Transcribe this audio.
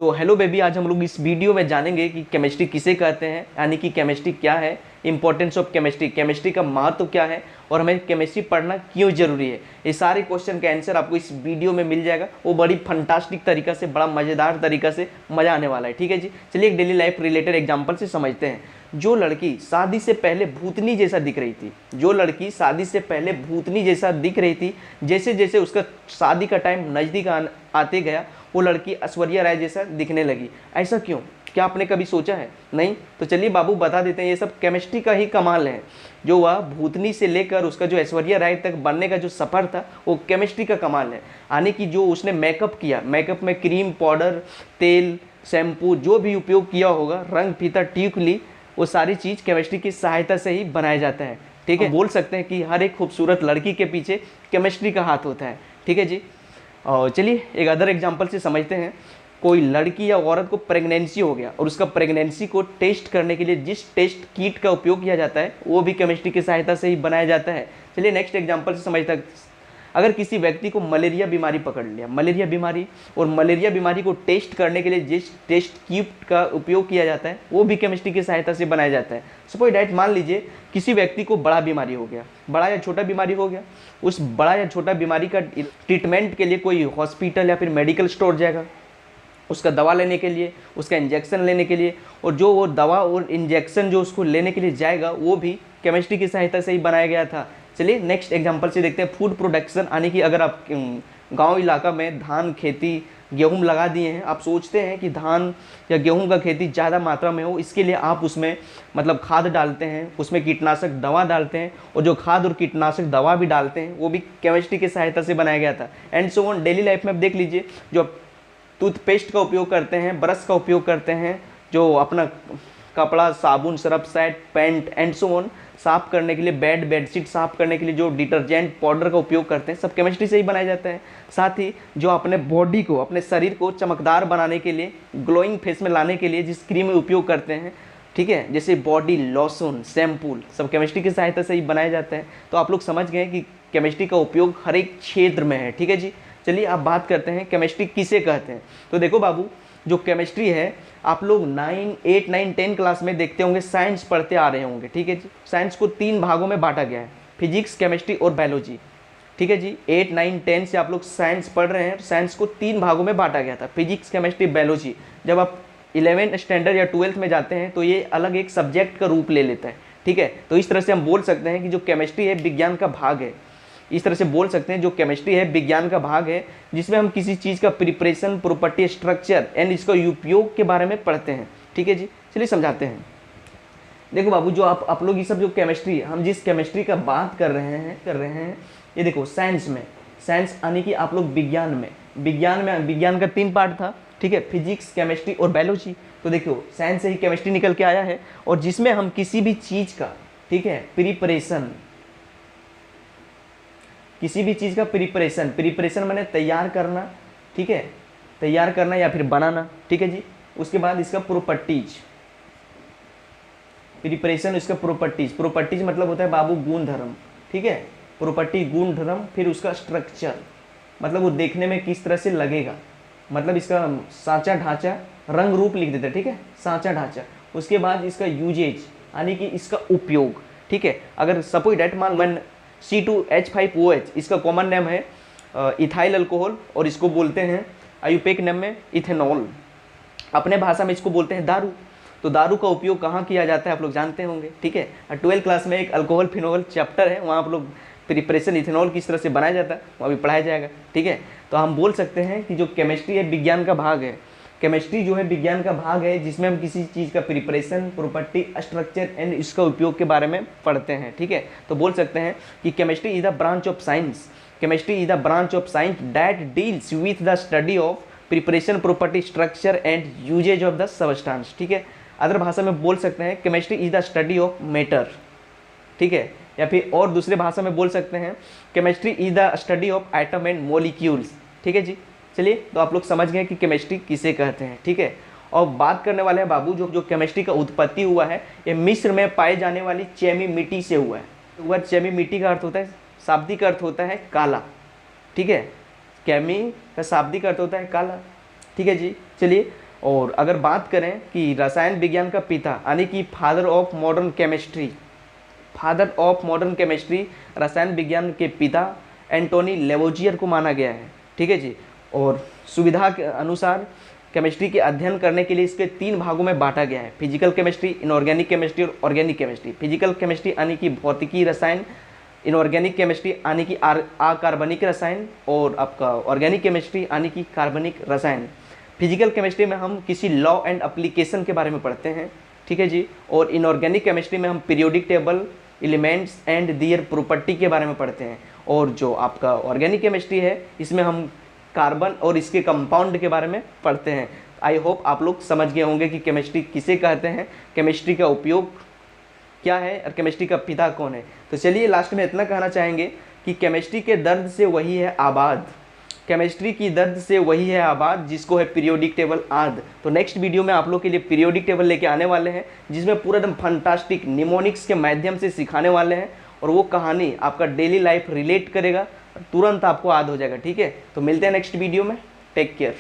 तो hello baby, आज हम लोग इस वीडियो में जानेंगे कि केमिस्ट्री किसे कहते हैं, यानी कि केमिस्ट्री क्या है, इंपॉर्टेंस ऑफ केमिस्ट्री, केमिस्ट्री का महत्व क्या है और हमें केमिस्ट्री पढ़ना क्यों जरूरी है। ये सारे क्वेश्चन का आंसर आपको इस वीडियो में मिल जाएगा। वो बड़ी फंटास्टिक तरीका से, बड़ा मज़ेदार तरीका से मज़ा आने वाला है। ठीक है जी, चलिए एक डेली लाइफ रिलेटेड एग्जाम्पल से समझते हैं। जो लड़की शादी से पहले भूतनी जैसा दिख रही थी, जो लड़की शादी से पहले भूतनी जैसा दिख रही थी, जैसे जैसे उसका शादी का टाइम नज़दीक आते गया, वो लड़की ऐश्वर्या राय जैसा दिखने लगी। ऐसा क्यों? क्या आपने कभी सोचा है? नहीं? तो चलिए बाबू बता देते हैं। ये सब केमिस्ट्री का ही कमाल है। जो वह भूतनी से लेकर उसका जो ऐश्वर्या राय तक बनने का जो सफ़र था, वो केमिस्ट्री का कमाल है। यानी कि जो उसने मेकअप किया, मेकअप में क्रीम, पाउडर, तेल, शैम्पू जो भी उपयोग किया होगा, रंग, फीता, टिकुली, वो सारी चीज़ केमिस्ट्री की सहायता से ही बनाया जाता है। ठीक है, बोल सकते हैं कि हर एक खूबसूरत लड़की के पीछे केमिस्ट्री का हाथ होता है। ठीक है जी। और चलिए एक अदर एग्जांपल से समझते हैं। कोई लड़की या औरत को प्रेगनेंसी हो गया और उसका प्रेगनेंसी को टेस्ट करने के लिए जिस टेस्ट किट का उपयोग किया जाता है, वो भी केमिस्ट्री की सहायता से ही बनाया जाता है। चलिए नेक्स्ट एग्जांपल से समझते हैं। अगर किसी व्यक्ति को मलेरिया बीमारी पकड़ लिया, मलेरिया बीमारी, और मलेरिया बीमारी को टेस्ट करने के लिए जिस टेस्ट किट का उपयोग किया जाता है, वो भी केमिस्ट्री की सहायता से बनाया जाता है। सपोज दैट, मान लीजिए किसी व्यक्ति को बड़ा बीमारी हो गया, बड़ा या छोटा बीमारी हो गया, उस बड़ा या छोटा बीमारी का ट्रीटमेंट के लिए कोई हॉस्पिटल या फिर मेडिकल स्टोर जाएगा, उसका दवा लेने के लिए, उसका इंजेक्शन लेने के लिए, और जो वो दवा और इंजेक्शन जो उसको लेने के लिए जाएगा, वो भी केमिस्ट्री की सहायता से ही बनाया गया था। चलिए नेक्स्ट एग्जांपल से देखते हैं। फूड प्रोडक्शन, यानी कि अगर आप गांव इलाका में धान खेती, गेहूं लगा दिए हैं, आप सोचते हैं कि धान या गेहूं का खेती ज़्यादा मात्रा में हो, इसके लिए आप उसमें मतलब खाद डालते हैं, उसमें कीटनाशक दवा डालते हैं, और जो खाद और कीटनाशक दवा भी डालते हैं, वो भी केमिस्ट्री की सहायता से बनाया गया था। And so on. Daily life में आप देख लीजिए, जो टूथपेस्ट का उपयोग करते हैं, ब्रश का उपयोग करते हैं, जो अपना कपड़ा, साबुन, Surf, set, pant and so on साफ़ करने के लिए, बेडशीट साफ़ करने के लिए जो डिटर्जेंट, पाउडर का उपयोग करते हैं, सब केमिस्ट्री से ही बनाया जाता है। साथ ही जो अपने बॉडी को, अपने शरीर को चमकदार बनाने के लिए, ग्लोइंग फेस में लाने के लिए जिस क्रीम में उपयोग करते हैं, ठीक है, जैसे बॉडी लोशन, शैम्पू, सब केमिस्ट्री की सहायता से ही बनाया जाता है। तो आप लोग समझ गए कि केमिस्ट्री का उपयोग हर एक क्षेत्र में है। ठीक है जी। चलिए अब बात करते हैं केमिस्ट्री किसे कहते हैं। तो देखो बाबू, जो केमिस्ट्री है, आप लोग 8, 9, 10 क्लास में देखते होंगे, साइंस पढ़ते आ रहे होंगे। ठीक है जी। साइंस को 3 भागों में बांटा गया है, फिजिक्स, केमिस्ट्री और बायोलॉजी। ठीक है जी। 8, 9, 10 से आप लोग साइंस पढ़ रहे हैं। साइंस को 3 भागों में बांटा गया था, फिजिक्स, केमिस्ट्री, बायोलॉजी। जब आप 11th स्टैंडर्ड या 12th में जाते हैं तो ये अलग एक सब्जेक्ट का रूप ले लेता है। ठीक है, तो इस तरह से हम बोल सकते हैं कि जो केमिस्ट्री है विज्ञान का भाग है। इस तरह से बोल सकते हैं जो केमिस्ट्री है विज्ञान का भाग है, जिसमें हम किसी चीज़ का प्रिपरेशन, प्रॉपर्टी, स्ट्रक्चर एंड इसका उपयोग के बारे में पढ़ते हैं। ठीक है जी। चलिए समझाते हैं। देखो बाबू, जो आप लोग ये सब जो केमिस्ट्री, हम जिस केमिस्ट्री का बात कर रहे हैं, ये देखो साइंस में, साइंस यानी कि आप लोग विज्ञान का 3 पार्ट था। ठीक है, फिजिक्स, केमिस्ट्री और बायोलॉजी। तो देखो साइंस से ही केमिस्ट्री निकल के आया है, और जिसमें हम किसी भी चीज़ का, ठीक है, किसी भी चीज़ का प्रिपरेशन मैंने तैयार करना, ठीक है, तैयार करना या फिर बनाना। ठीक है जी। उसके बाद इसका प्रॉपर्टीज, प्रिपरेशन, इसका प्रॉपर्टीज मतलब होता है बाबू गुणधर्म। ठीक है, प्रॉपर्टी गुणधर्म, फिर उसका स्ट्रक्चर मतलब वो देखने में किस तरह से लगेगा, मतलब इसका सांचा ढांचा, रंग रूप लिख देते हैं। ठीक है, सांचा ढांचा। उसके बाद इसका यूजेज, यानी कि इसका उपयोग। ठीक है, अगर सपोज दैट मान C2H5OH, इसका कॉमन नेम है इथाइल अल्कोहल, और इसको बोलते हैं आयुर्वेदिक नेम में इथेनॉल। अपने भाषा में इसको बोलते हैं दारू। तो दारू का उपयोग कहाँ किया जाता है आप लोग जानते होंगे। ठीक है, 12th क्लास में एक अल्कोहल फिनोल चैप्टर है, वहाँ आप लोग प्रिपरेशन इथेनॉल किस तरह से बनाया जाता है वहाँ भी पढ़ाया जाएगा। ठीक है, तो हम बोल सकते हैं कि जो केमिस्ट्री है विज्ञान का भाग है। केमिस्ट्री जो है विज्ञान का भाग है, जिसमें हम किसी चीज़ का प्रिपरेशन, प्रॉपर्टी, स्ट्रक्चर एंड इसका उपयोग के बारे में पढ़ते हैं। ठीक है, तो बोल सकते हैं कि chemistry is the branch of science, chemistry is the branch of science that deals with the study of preparation, property, structure and uses of the substance. ठीक है, अदर भाषा में बोल सकते हैं chemistry is the study of matter. ठीक है, या फिर और दूसरे भाषा में बोल सकते हैं chemistry is the study of atom and molecules. ठीक है जी। चलिए, तो आप लोग समझ गए कि केमिस्ट्री किसे कहते हैं। ठीक है, और बात करने वाले हैं बाबू, जो केमिस्ट्री का उत्पत्ति हुआ है, ये मिस्र में पाए जाने वाली चेमी मिट्टी से हुआ है। वह चेमी मिट्टी का अर्थ होता है, शाब्दिक अर्थ होता है काला। ठीक है, केमी का शाब्दिक अर्थ होता है काला। ठीक है जी। चलिए और अगर बात करें कि रसायन विज्ञान का पिता यानी कि father of modern chemistry, father of modern chemistry, रसायन विज्ञान के पिता एंटोनी लेवोजियर को माना गया है। ठीक है जी। और सुविधा के अनुसार केमिस्ट्री के अध्ययन करने के लिए इसके 3 भागों में बांटा गया है, फिजिकल केमिस्ट्री, इनऑर्गेनिक केमिस्ट्री और ऑर्गेनिक केमिस्ट्री। फिजिकल केमिस्ट्री यानी कि भौतिकी रसायन, इनऑर्गेनिक केमिस्ट्री यानी कि अकार्बनिक रसायन, और आपका ऑर्गेनिक केमिस्ट्री यानी कि कार्बनिक रसायन। फिजिकल केमिस्ट्री में हम किसी लॉ एंड एप्लीकेशन के बारे में पढ़ते हैं। ठीक है जी। और इनऑर्गेनिक केमिस्ट्री में हम periodic table, elements and their property के बारे में पढ़ते हैं। और जो आपका ऑर्गेनिक केमिस्ट्री है इसमें हम कार्बन और इसके कंपाउंड के बारे में पढ़ते हैं। आई होप आप लोग समझ गए होंगे कि केमिस्ट्री किसे कहते हैं, केमिस्ट्री का उपयोग क्या है और केमिस्ट्री का पिता कौन है। तो चलिए लास्ट में इतना कहना चाहेंगे कि केमिस्ट्री के दर्द से वही है आबाद, केमिस्ट्री की दर्द से वही है आबाद जिसको है पीरियोडिक टेबल आद। तो नेक्स्ट वीडियो में आप लोग के लिए पीरियोडिक टेबल लेके आने वाले हैं, जिसमें पूरा एकदम फंटास्टिक निमोनिक्स के माध्यम से सिखाने वाले हैं, और वो कहानी आपका डेली लाइफ रिलेट करेगा, तुरंत आपको याद हो जाएगा। ठीक है, तो मिलते हैं नेक्स्ट वीडियो में। Take care.